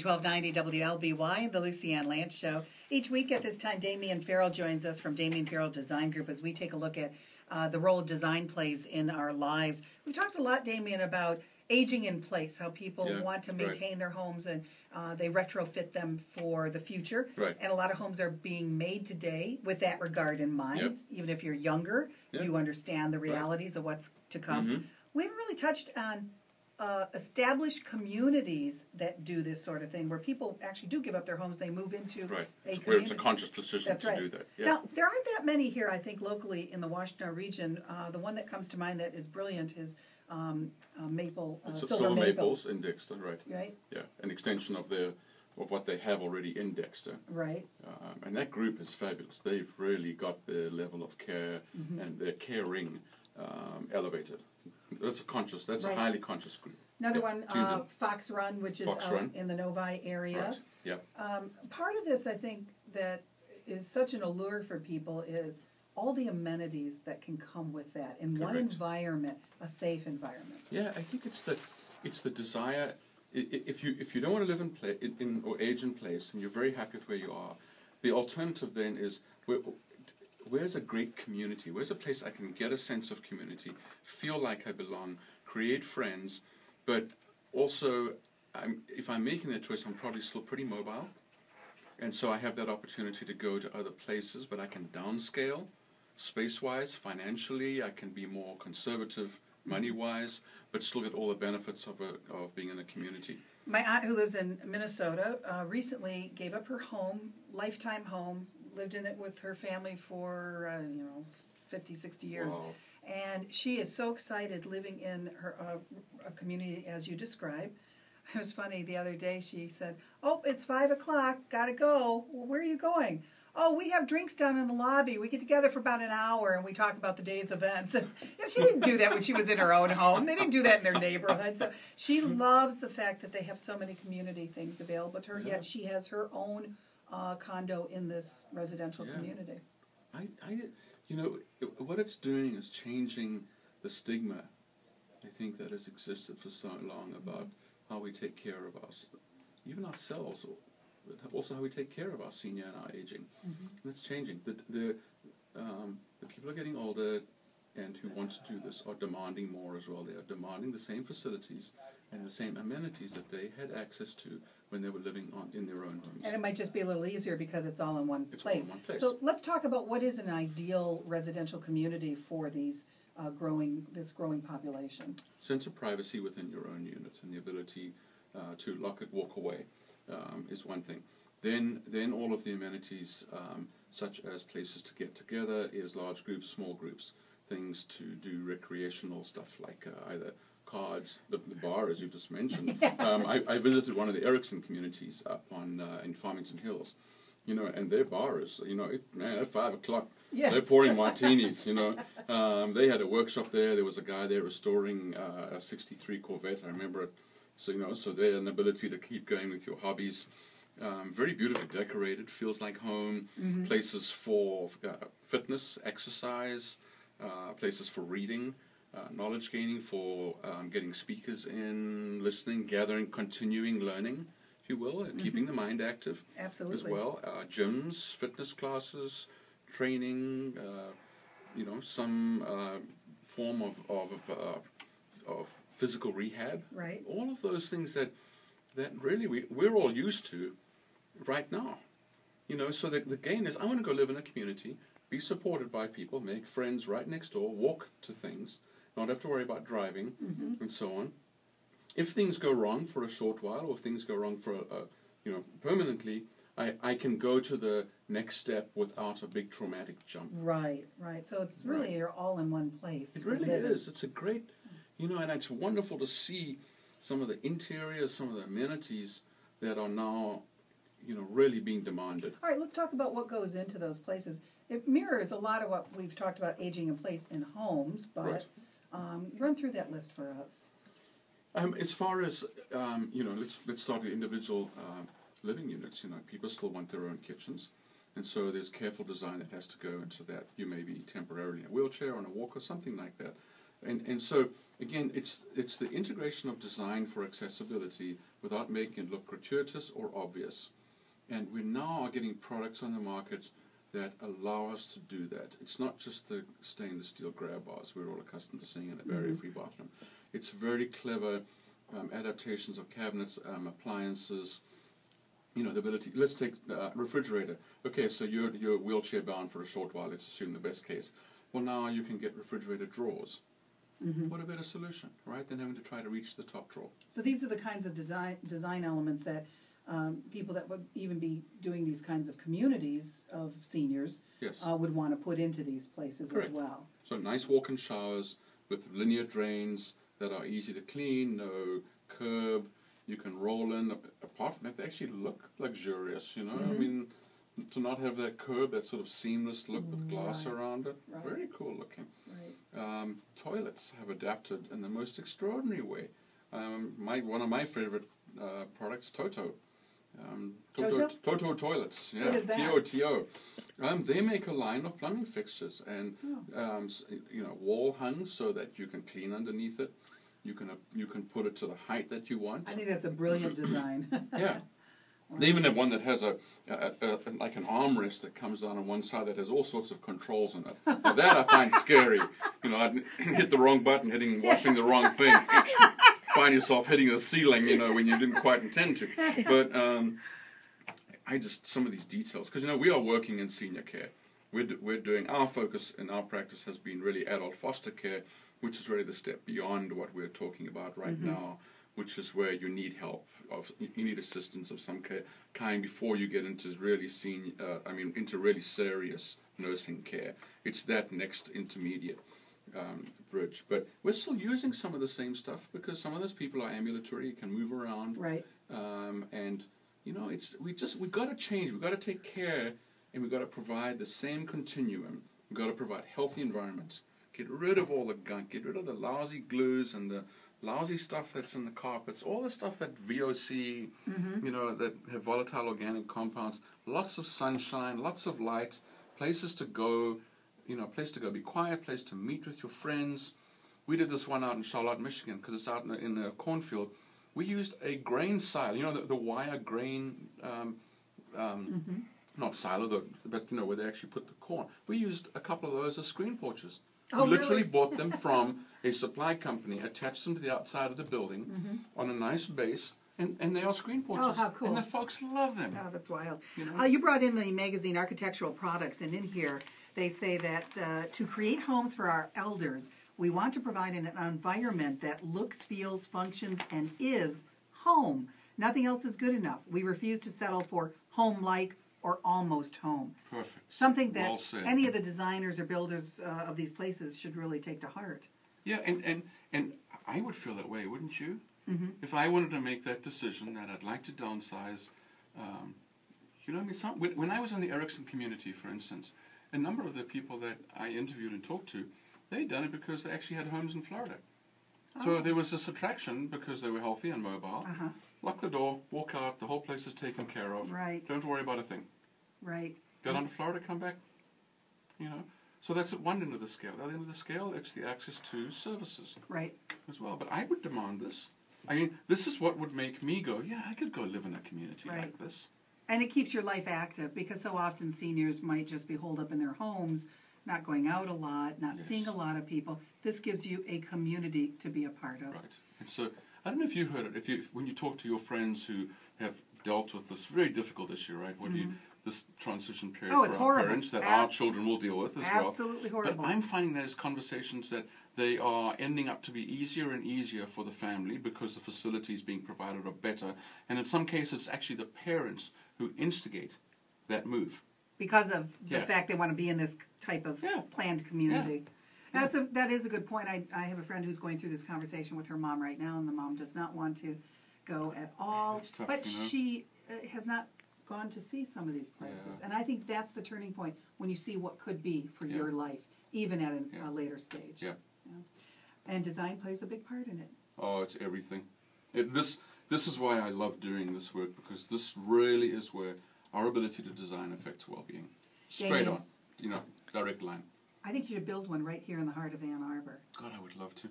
1290 WLBY, the Lucy Ann Lance Show. Each week at this time, Damian Farrell joins us from Damian Farrell Design Group as we take a look at the role design plays in our lives. We've talked a lot, Damian, about aging in place, how people want to maintain their homes and they retrofit them for the future. Right. And a lot of homes are being made today with that regard in mind. Even if you're younger, you understand the realities of what's to come. We haven't really touched on established communities that do this sort of thing, where people actually do give up their homes, they move into a community. Where it's a conscious decision to do that. Now, there aren't that many here, I think, locally in the Washington region. The one that comes to mind that is brilliant is Silver Maples in Dexter, right? Yeah, an extension of what they have already in Dexter. Right. And that group is fabulous. They've really got their level of care and their caring elevated. That's a highly conscious group. Another one, Fox Run, which is out in the Novi area. Right. Yep. Part of this, I think, that is such an allure for people is all the amenities that can come with that in one environment, a safe environment. Yeah, I think it's the desire. If you don't want to live or age in place, and you're very happy with where you are, the alternative then is where's a great community? Where's a place I can get a sense of community, feel like I belong, create friends, but also, if I'm making that choice, I'm probably still pretty mobile. And so I have that opportunity to go to other places, but I can downscale space-wise, financially. I can be more conservative money-wise, but still get all the benefits of being in a community. My aunt, who lives in Minnesota, recently gave up her home, lifetime home, lived in it with her family for 50, 60 years. Wow. And she is so excited living in her a community as you describe. It was funny, the other day she said, "Oh, it's 5 o'clock, gotta go." "Well, where are you going?" "Oh, we have drinks down in the lobby. We get together for about an hour and we talk about the day's events." And she didn't do that when she was in her own home. They didn't do that in their neighborhood. So she loves the fact that they have so many community things available to her, yet she has her own condo in this residential community. What it's doing is changing the stigma, I think, that has existed for so long about how we take care of even ourselves, but also how we take care of our senior and our aging. That's changing. The people are getting older and who want to do this are demanding more as well. They are demanding the same facilities and the same amenities that they had access to when they were living in their own homes. And it might just be a little easier because it's all in one place. All in one place. So let's talk about what is an ideal residential community for these growing population. Sense of privacy within your own unit and the ability to lock it, walk away is one thing. Then all of the amenities such as places to get together, is large groups, small groups, things to do recreational stuff like either cards, the bar, as you just mentioned. I visited one of the Erickson communities up in Farmington Hills, and their bar is, at 5 o'clock, they're pouring martinis, They had a workshop there. There was a guy there restoring a 63 Corvette, I remember it. So they had an ability to keep going with your hobbies. Very beautifully decorated, feels like home, places for fitness, exercise, places for reading, knowledge gaining, for getting speakers in, listening, gathering, continuing learning, if you will, and keeping the mind active as well. Gyms, fitness classes, training, some form of physical rehab. Right. All of those things that really we're all used to right now. So the gain is, I want to go live in a community, be supported by people, make friends right next door, walk to things, not have to worry about driving, and so on. If things go wrong for a short while, or if things go wrong for permanently, I can go to the next step without a big traumatic jump. Right. So it's really you're all in one place. It really is. It's a great, and it's wonderful to see some of the interiors, some of the amenities that are now, really being demanded. All right, let's talk about what goes into those places. It mirrors a lot of what we've talked about aging in place in homes, but run through that list for us. As far as, let's start with individual living units. People still want their own kitchens. And so there's careful design that has to go into that. You may be temporarily in a wheelchair, on a walker, something like that. And so, again, it's the integration of design for accessibility without making it look gratuitous or obvious. And we now are getting products on the market that allow us to do that. It's not just the stainless steel grab bars we're all accustomed to seeing in a barrier-free bathroom. It's very clever adaptations of cabinets, appliances, you know, the ability. Let's take refrigerator. Okay, so you're wheelchair bound for a short while. Let's assume the best case. Well, now you can get refrigerator drawers. What a better solution, right, than having to try to reach the top drawer. So these are the kinds of design elements that people that would even be doing these kinds of communities of seniors would want to put into these places as well. So nice walk-in showers with linear drains that are easy to clean, no curb. You can roll in. Apart from that, they actually look luxurious, you know. I mean, to not have that curb, that sort of seamless look with glass around it, very cool looking. Toilets have adapted in the most extraordinary way. One of my favorite products, Toto. Toto toilets, yeah, What is that? T-O-T-O. They make a line of plumbing fixtures and you know, wall hung so that you can clean underneath it. You can put it to the height that you want. I think that's a brilliant design. Yeah. They even have one that has like an armrest that comes down on one side that has all sorts of controls in it. Now that I find scary. You know, I'd hit the wrong button, washing the wrong thing. Find yourself hitting the ceiling, you know, when you didn't quite intend to. But some of these details, because, you know, we are working in senior care. We're doing, our focus in our practice has been really adult foster care, which is really the step beyond what we're talking about right now, which is where you need help, you need assistance of some kind before you get into really into really serious nursing care. It's that next intermediate bridge. But we're still using some of the same stuff because some of those people are ambulatory, can move around. Right. And, you know, we've got to change. We've got to take care, and we've got to provide the same continuum. We've got to provide healthy environments. Get rid of all the gunk. Get rid of the lousy glues and the lousy stuff that's in the carpets. All the stuff that VOC, you know, that have volatile organic compounds. Lots of sunshine, lots of light, places to go. You know, place to go be quiet, place to meet with your friends. We did this one out in Charlotte, Michigan, because it's out in a cornfield. We used a grain silo, you know, the wire grain, not silo, but, you know, where they actually put the corn. We used a couple of those as screen porches. Oh, we literally really? bought them from a supply company, attached them to the outside of the building on a nice base, and they are screen porches. Oh, how cool. And the folks love them. Oh, that's wild. You know? You brought in the magazine Architectural Products, and in here they say that to create homes for our elders, we want to provide an environment that looks, feels, functions, and is home. Nothing else is good enough. We refuse to settle for home-like or almost home. Perfect. Something that Well said. any of the designers or builders of these places should really take to heart. Yeah, and I would feel that way, wouldn't you? If I wanted to make that decision that I'd like to downsize, you know, I mean, when I was in the Erickson community, for instance, a number of the people that I interviewed and talked to, they'd done it because they actually had homes in Florida. So there was this attraction because they were healthy and mobile. Lock the door, walk out, the whole place is taken care of. Right. Don't worry about a thing. Right. Go down to Florida, come back, you know. So that's at one end of the scale. At the other end of the scale, it's the access to services. Right. As well. But I would demand this. I mean, this is what would make me go, yeah, I could go live in a community like this. And it keeps your life active because so often seniors might just be holed up in their homes, not going out a lot, not seeing a lot of people. This gives you a community to be a part of. Right. And so, I don't know if you heard it, when you talk to your friends who have dealt with this very difficult issue, right? This transition period for our horrible. parents that our children will deal with as well. Absolutely horrible. But I'm finding those conversations that they are ending up to be easier and easier for the family because the facilities being provided are better. And in some cases, it's actually the parents who instigate that move. Because of the fact they want to be in this type of planned community. That is a good point. I have a friend who's going through this conversation with her mom right now, and the mom does not want to go at all. That's tough, but you know? she has not gone to see some of these places. And I think that's the turning point when you see what could be for your life, even at a later stage. Yeah. And design plays a big part in it. Oh, it's everything. This is why I love doing this work, because this really is where our ability to design affects well-being. Straight Damian. on, you know, direct line. I think you should build one right here in the heart of Ann Arbor. God, I would love to.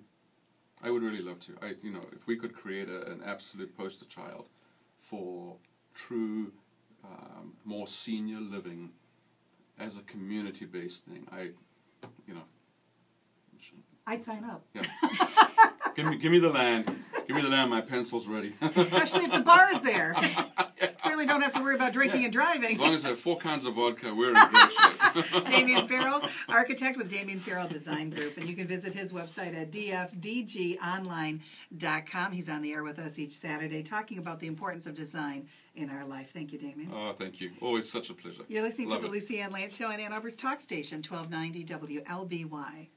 I would really love to. If we could create an absolute poster child for true, more senior living as a community-based thing, I'd sign up. Yeah. Give me the land. Give me the land. My pencil's ready. Actually, if the bar is there, certainly don't have to worry about drinking and driving. As long as I have 4 cans of vodka, we're in great shape. Damian Farrell, architect with Damian Farrell Design Group, and you can visit his website at dfdgonline.com. He's on the air with us each Saturday talking about the importance of design in our life. Thank you, Damian. Oh, thank you. Always such a pleasure. You're listening Love to the it. Lucy Ann Lance Show on Ann Arbor's Talk Station, 1290 WLBY.